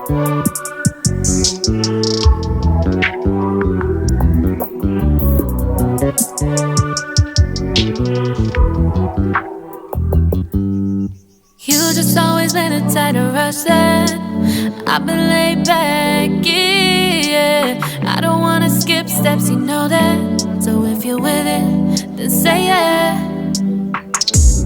You just always been a tight to rush that. I've been laid back, yeah. I don't wanna skip steps, you know that. So if you're with it, then say yeah.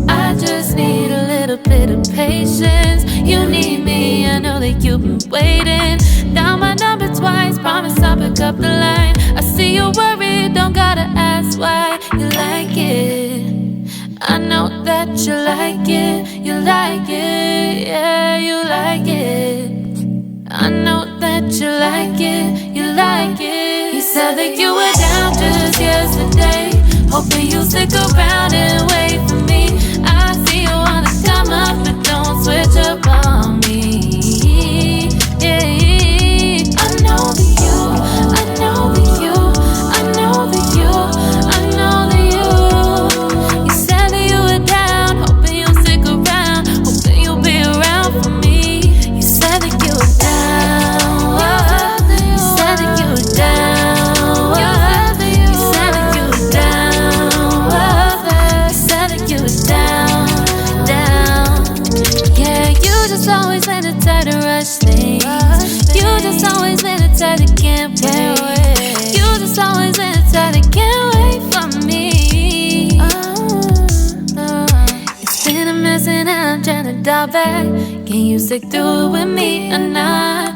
I just need a little bit of patience. You need me, I know that you've been waiting. Down my number twice, promise I'll pick up the line. I see you worried, don't gotta ask why. You like it, I know that you like it. You like it, yeah, you like it. I know that you like it, you like it. You said that you were down just yesterday, hoping you'll stick around and wait for me. I see you wanna come up, but don't switch up on me. Yeah, I know that you, I know that you, I know that you, I know that you. You said that you were down, hoping you'll stick around, hoping you'll be around for me. You said that you were down, you said that you were down, you said that you were down, you said that you were down, down. Yeah, you just always been the type to rush things. You just always been the type that can't wait. You just always been the type that can't wait for me. It's been a mess and I'm trying to dial back. Can you stick through it with me or not?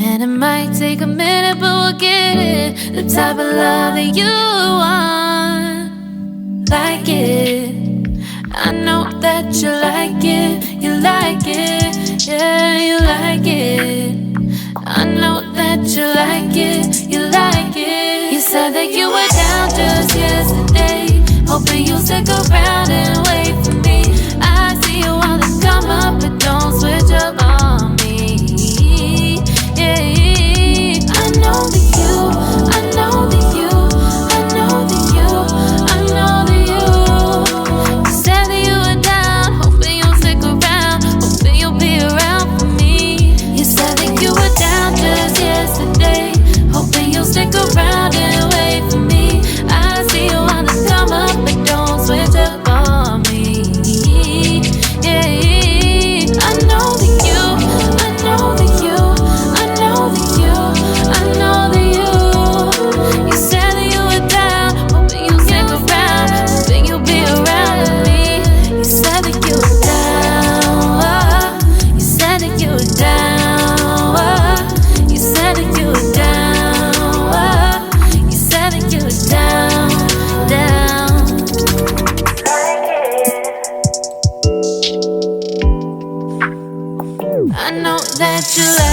And it might take a minute, but we'll get it. The type of love that you want, like it. I know that you like it, you like it, yeah, you like it. I know that you like it, you like it. You said that you were down just yesterday, hoping you'll stick around and wait for me. I see you wanna come up, but don't switch up on me. Yeah, I know that you, I know that you, I know that you, I know that you. You said that you were down, hoping you'll stick around, hoping you'll be around for me. You said that you were down just yesterday, hoping you'll stick around and wait for me. I see you wanna come up, but don't switch up on me. Yeah, I know that you, I know that you, I know that you, I know that you. You said that you were down, hoping you'll stick around, hoping you'll be around with me. You said that you were down, you said that you were down, you said that you were down, you said that you were down, down. I know that you like